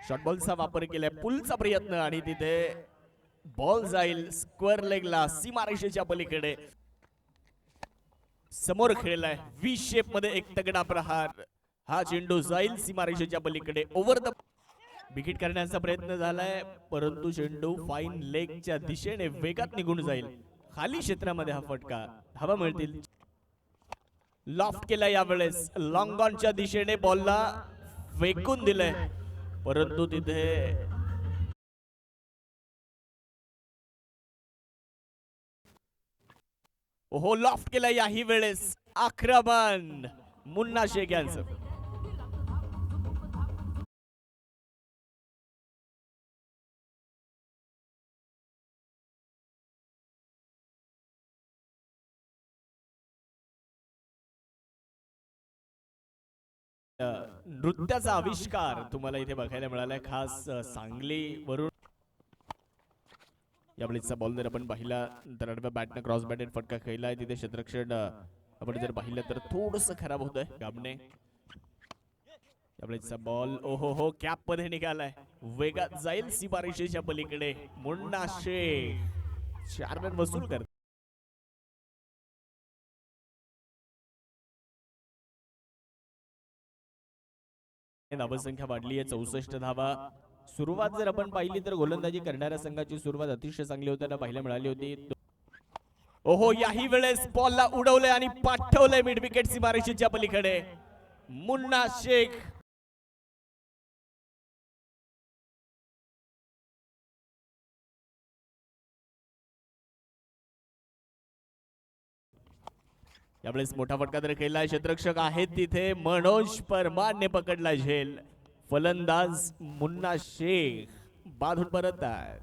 Short बॉलचा वापर केलाय, पुलचा प्रयत्न आणि तिथे बॉल जाईल स्क्वेअर लेगला, सीमारेषेच्या पलीकडे. समोर खेळलाय वी शेप मध्ये एक तगडा प्रहार. हा चेंडू जाईल सीमारेषेच्या पलीकडे ओव्हर द विकेट करण्याचा प्रयत्न झालाय, परंतु चेंडू फाईन लेगच्या दिशेने वेगात निघून जाईल. खाली क्षेत्रामध्ये हा फटका, धावा मिळतील. लॉफ्ट केला यावेळेस लॉंग ऑनच्या दिशेने बॉलला फेकून दिलंय, परंतु तिथे ओहो लॉफ्ट केला याही वेळेस आक्रमण मुन्ना शेख यांचं. नृत्याचा आविष्कार तुम्हाला इथे बघायला मिळालाय, खास सांगली वरून. यावेळेचा बॉल जर आपण पाहिला तर आडव्या बॅटने क्रॉस बॅटेड फटका खेळलाय. तिथे क्षेत्ररक्षण आपण जर पाहिलं तर थोडस खराब होतंय गाबने. यावेळेचा बॉल ओहो हो कॅप मध्ये निघालाय, वेगात जाईल सीमारेषेच्या पलीकडे. मुन्ना शेख 4 रन वसूल करत. धावसंख्या वाढली आहे 64 धावा. सुरुवात जर आपण पाहिली तर गोलंदाजी करणाऱ्या संघाची सुरुवात अतिशय चांगली होताना पाहायला मिळाली होती. ओहो याही वेळेस बॉलला उडवलंय आणि पाठवलंय मिड विकेट सीमारेषेच्या पलीकडे. मुन्ना शेख यावेळेस मोठा फटका तर खेळलाय. क्षेत्ररक्षक आहेत तिथे मनोज परमारने पकडला झेल. फलंदाज मुन्ना शेख बाधून परत आहे.